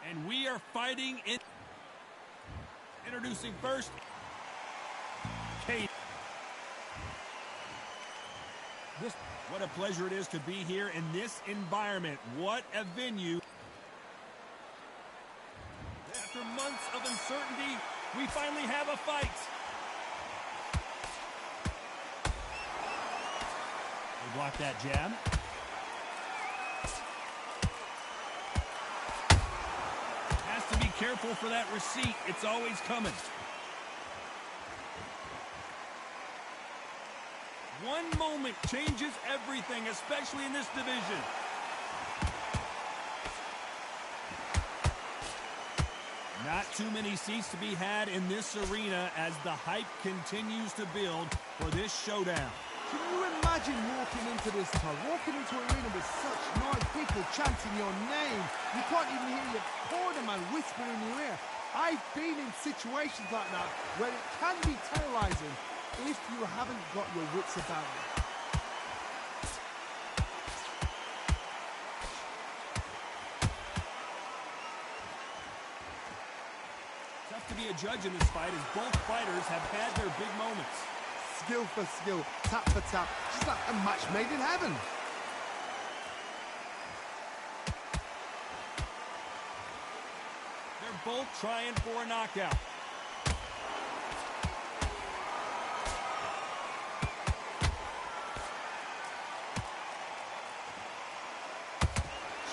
And we are fighting in. Introducing first, Kate. What a pleasure it is to be here in this environment. What a venue. After months of uncertainty, we finally have a fight. They block that jab. Has to be careful for that receipt. It's always coming. One moment changes everything, especially in this division. Not too many seats to be had in this arena as the hype continues to build for this showdown. Can you imagine walking into this time, walking into an arena with such noise, people chanting your name? You can't even hear your cornerman whisper in your ear. I've been in situations like that where it can be terrorizing if you haven't got your wits about you. Tough to be a judge in this fight as both fighters have had their big moments. Skill for skill, tap for tap, just like a match made in heaven. They're both trying for a knockout.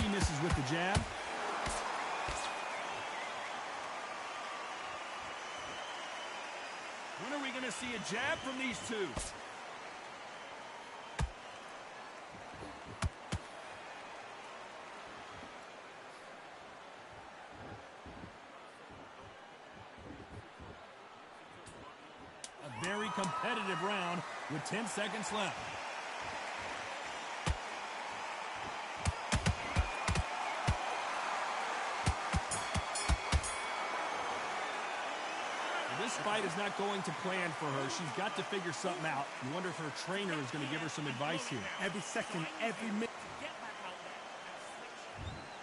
She misses with the jab. When are we going to see a jab from these two? A very competitive round with 10 seconds left. This fight is not going to plan for her. She's got to figure something out. You wonder if her trainer is going to give her some advice here. Every second, every minute.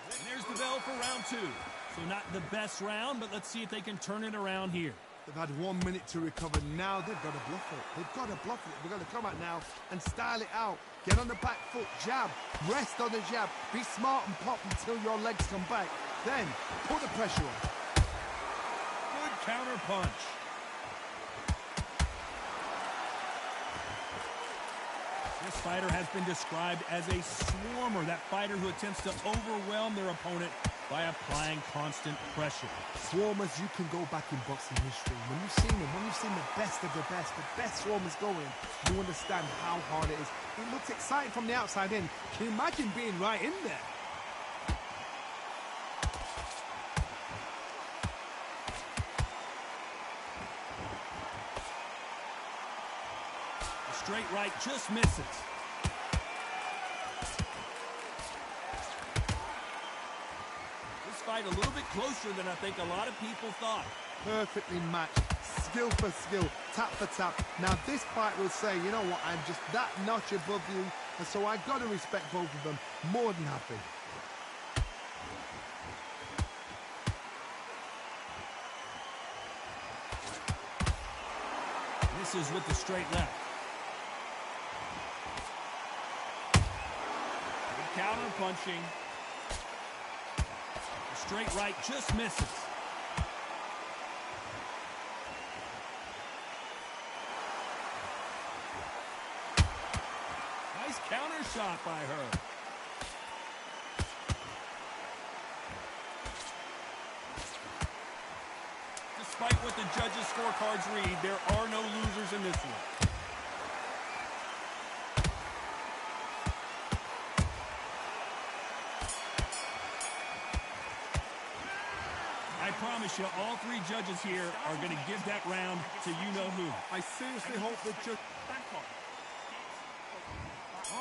And there's the bell for round two. So not the best round, but let's see if they can turn it around here. They've had 1 minute to recover. Now they've got to bluff it. They've got to bluff it. They've got to come out now and style it out. Get on the back foot, jab. Rest on the jab. Be smart and pop until your legs come back. Then put the pressure on. Good counter punch. This fighter has been described as a swarmer, that fighter who attempts to overwhelm their opponent by applying constant pressure. Swarmers, you can go back in boxing history. When you've seen them, when you've seen the best of the best swarmers going, you understand how hard it is. It looks exciting from the outside in. Can you imagine being right in there? Straight right just misses. This fight a little bit closer than I think a lot of people thought. Perfectly matched, skill for skill, tap for tap. Now this fight will say, you know what, I'm just that notch above you, and so I've got to respect both of them. More than happy. Misses with the straight left. Counter punching. The straight right just misses. Nice counter shot by her. Despite what the judges' scorecards read, there are no losers in this one. I promise you, all three judges here are going to give that round to you-know-who. I seriously hope that judge...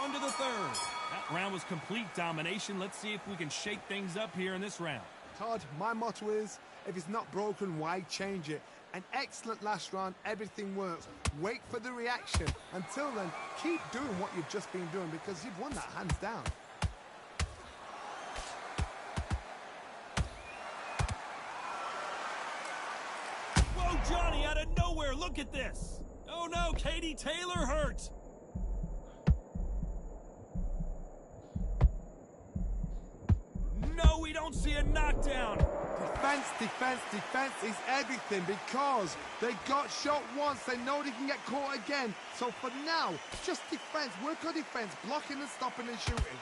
On to the third. That round was complete domination. Let's see if we can shake things up here in this round. Todd, my motto is, if it's not broken, why change it? An excellent last round, everything works. Wait for the reaction. Until then, keep doing what you've just been doing because you've won that hands down. Johnny, out of nowhere, look at this. Oh no, Katie Taylor hurt. No, we don't see a knockdown. Defense, defense, defense is everything because they got shot once. They know they can get caught again. So for now, just defense. Work on defense, blocking and stopping and shooting.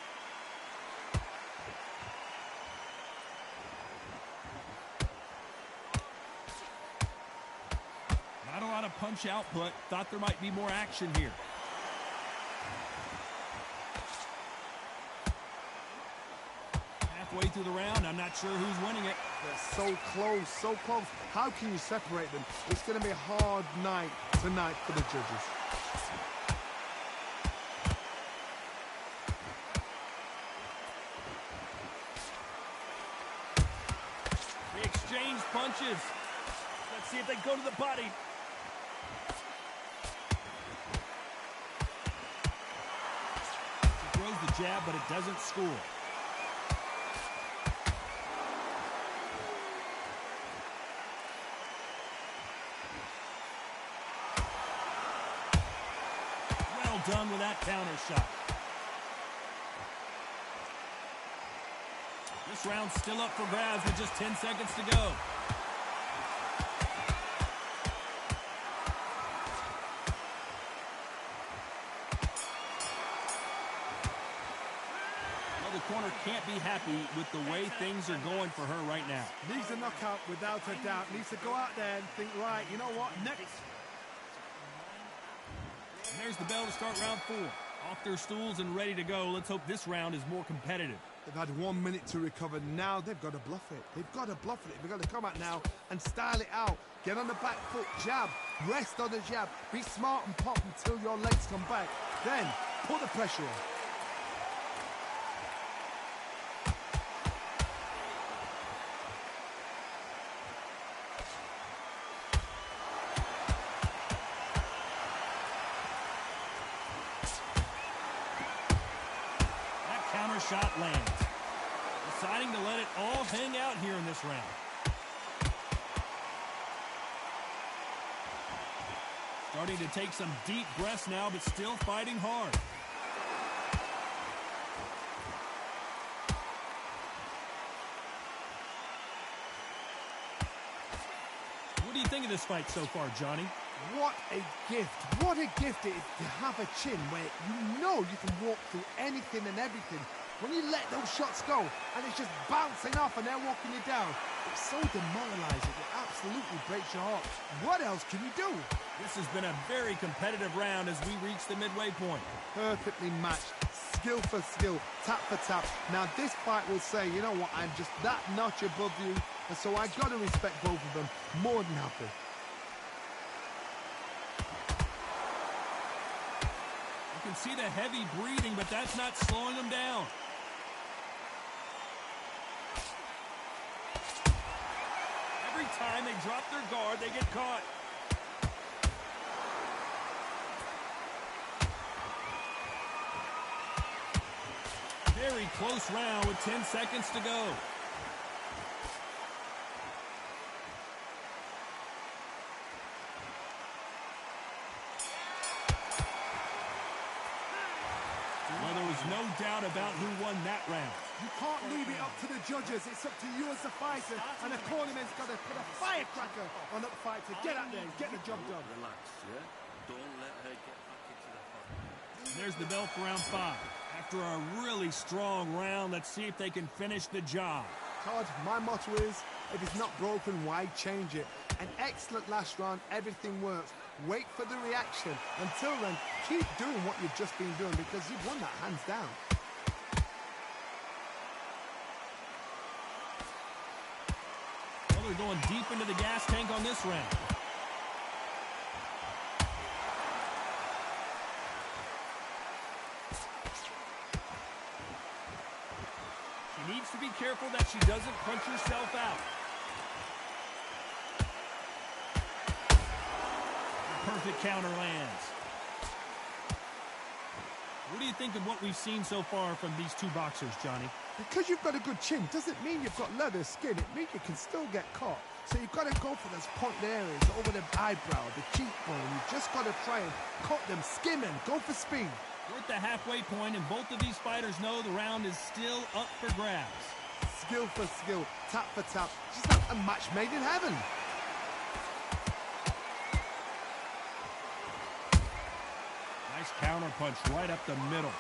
Not a lot of punch output. Thought there might be more action here. Halfway through the round, I'm not sure who's winning it. They're so close, so close. How can you separate them? It's going to be a hard night tonight for the judges. They exchange punches. Let's see if they go to the body. He throws the jab, but it doesn't score. Well done with that counter shot. This round's still up for grabs with just 10 seconds to go. Well, the corner can't be happy with the way things are going for her right now. Needs a knockout without a doubt. Needs to go out there and think, right, you know what, next. And there's the bell to start round 4. Off their stools and ready to go. Let's hope this round is more competitive. They've had 1 minute to recover. Now they've got to bluff it. They've got to bluff it. They've got to come out now and style it out. Get on the back foot, jab, rest on the jab. Be smart and pop until your legs come back. Then put the pressure on. Shot lands. Deciding to let it all hang out here in this round. Starting to take some deep breaths now, but still fighting hard. What do you think of this fight so far, Johnny? What a gift. What a gift it is to have a chin where you know you can walk through anything and everything. When you let those shots go and it's just bouncing off and they're walking you down, it's so demoralizing. It absolutely breaks your heart. What else can you do? This has been a very competitive round as we reach the midway point. Perfectly matched. Skill for skill, tap for tap. Now this fight will say, you know what, I'm just that notch above you, and so I got to respect both of them more than happy. You can see the heavy breathing, but that's not slowing them down. Every time they drop their guard, they get caught. Very close round with 10 seconds to go. Well, there was no doubt about who won that round. You can't leave it up to the judges. It's up to you as the fighter, and the cornerman's got to put a firecracker on that fight to get out there and get the job done. Relax, yeah? Don't let her get back into the fight. And there's the bell for round 5. After a really strong round, let's see if they can finish the job. Todd, my motto is, if it's not broken, why change it? An excellent last round, everything works. Wait for the reaction. Until then, keep doing what you've just been doing because you've won that hands down. Well, they're going deep into the gas tank on this round. She needs to be careful that she doesn't punch herself out. The perfect counter lands. What do you think of what we've seen so far from these two boxers, Johnny? Because you've got a good chin doesn't mean you've got leather skin. It means you can still get caught. So you've got to go for those point areas, over the eyebrow, the cheekbone. You've just got to try and cut them, skim them, go for speed. We're at the halfway point, and both of these fighters know the round is still up for grabs. Skill for skill, tap for tap. Just like a match made in heaven. Nice counter punch right up the middle.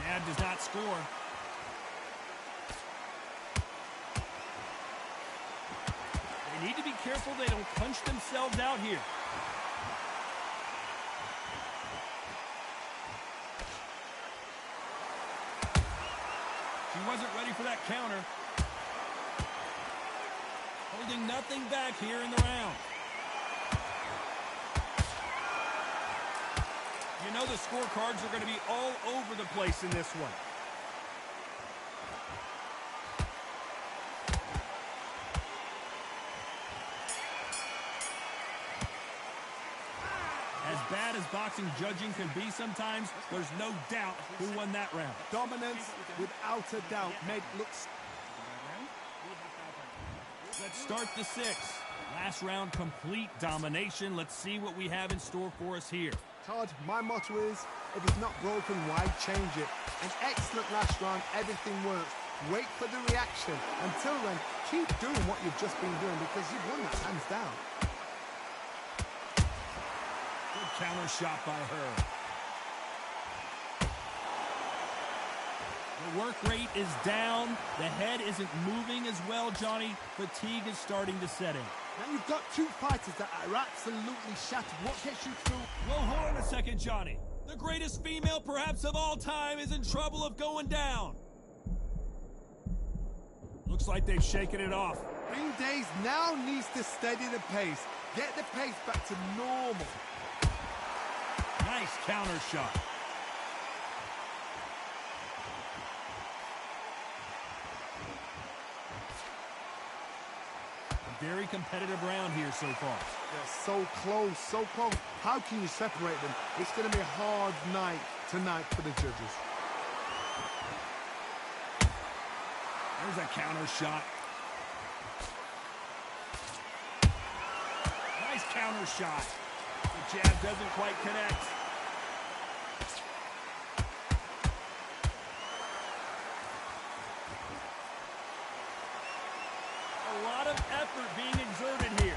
Jab does not score. They need to be careful they don't punch themselves out here. She wasn't ready for that counter. Holding nothing back here in the round. You know the scorecards are going to be all over the place in this one. As bad as boxing judging can be sometimes, there's no doubt who won that round. Dominance, without a doubt, made looks. Let's start the sixth. Last round, complete domination. Let's see what we have in store for us here. Todd, my motto is, if it's not broken, why change it? An excellent last round, everything works. Wait for the reaction. Until then, keep doing what you've just been doing because you've won that hands down. Good counter shot by her. The work rate is down. The head isn't moving as well, Johnny. Fatigue is starting to set in. Now you've got two fighters that are absolutely shattered. What gets you through? Well, hold on a second, Johnny. The greatest female perhaps of all time is in trouble of going down. Looks like they've shaken it off. Green Days now needs to steady the pace. Get the pace back to normal. Nice counter shot. Very competitive round here so far. They're so close, so close. How can you separate them? It's going to be a hard night tonight for the judges. There's a counter shot. Nice counter shot. The jab doesn't quite connect. A lot of effort being exerted here.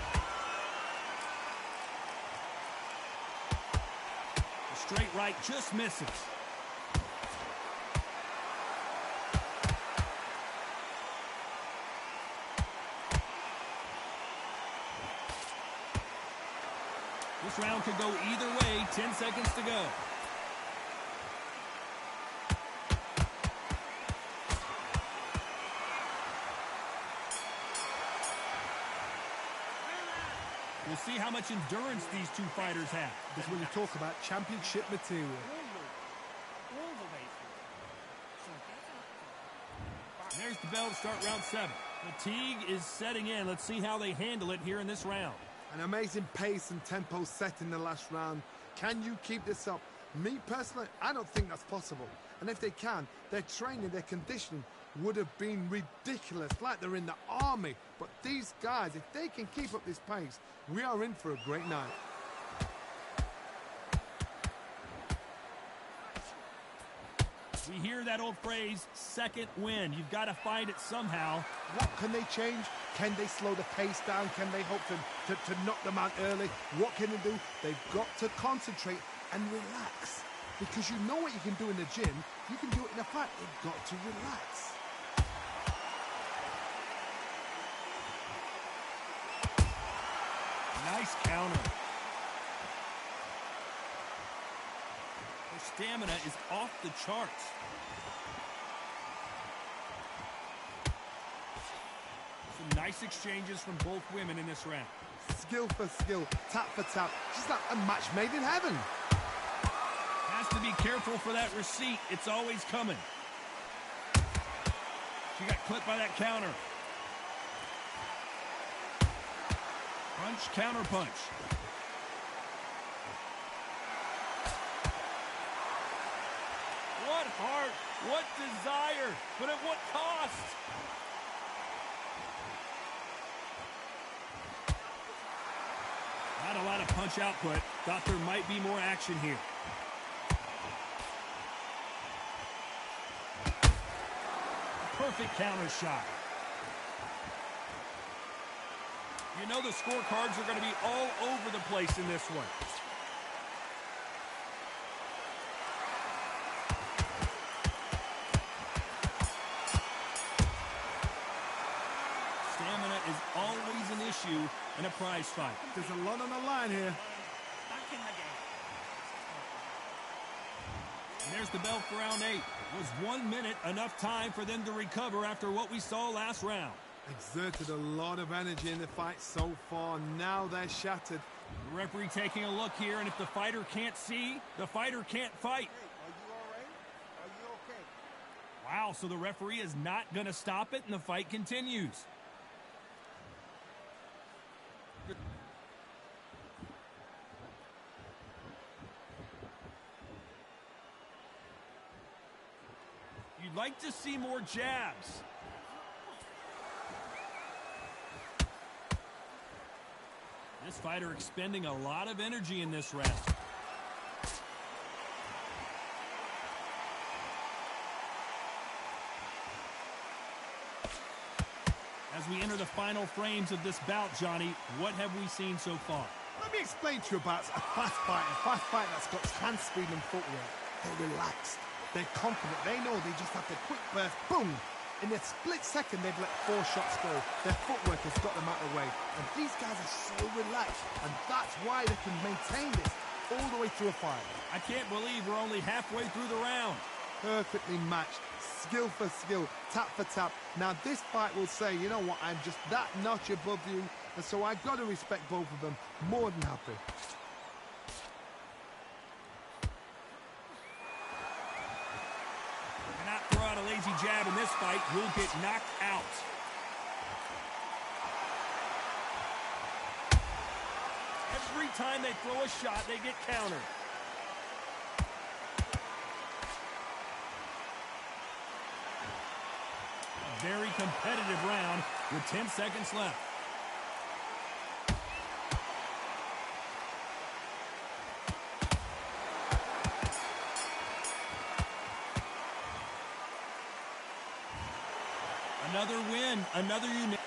The straight right just misses. This round could go either way. 10 seconds to go. We'll see how much endurance these two fighters have. That's when you talk about championship material. There's the bell to start round 7. Fatigue is setting in. Let's see how they handle it here in this round. An amazing pace and tempo set in the last round. Can you keep this up? Me personally, I don't think that's possible. And if they can, their training, their conditioning would have been ridiculous, like they're in the army. But these guys, if they can keep up this pace, we are in for a great night. We hear that old phrase, second wind. You've got to find it somehow. What can they change? Can they slow the pace down? Can they hope to knock them out early? What can they do? They've got to concentrate and relax. Because you know what you can do in the gym, you can do it in a fight. They've got to relax. Nice counter. Her stamina is off the charts. Some nice exchanges from both women in this round. Skill for skill, tap for tap. Just like a match made in heaven. Has to be careful for that receipt. It's always coming. She got clipped by that counter. Punch, counter punch. What heart, what desire, but at what cost? Not a lot of punch output. Thought there might be more action here. Perfect counter shot. You know the scorecards are going to be all over the place in this one. Stamina is always an issue in a prize fight. There's a lot on the line here. Back in the game. And there's the bell for round 8. Was 1 minute enough time for them to recover after what we saw last round? Exerted a lot of energy in the fight so far. Now they're shattered. The referee taking a look here, and if the fighter can't see, the fighter can't fight. Hey, are you all right? Are you okay? Wow, so the referee is not going to stop it, and the fight continues. You'd like to see more jabs. This fighter expending a lot of energy in this round. As we enter the final frames of this bout, Johnny, what have we seen so far? Let me explain to you about a fast fight that's got hand speed and footwork. They're relaxed. They're confident. They know they just have the quick burst. Boom! In a split second, they've let 4 shots go. Their footwork has got them out of the way. And these guys are so relaxed. And that's why they can maintain this all the way through a fight. I can't believe we're only halfway through the round. Perfectly matched. Skill for skill. Tap for tap. Now, this fight will say, you know what, I'm just that notch above you. And so I've got to respect both of them. More than happy. Throw out a lazy jab in this fight, you'll get knocked out. Every time they throw a shot, they get countered. A very competitive round with 10 seconds left. Another win, another unit.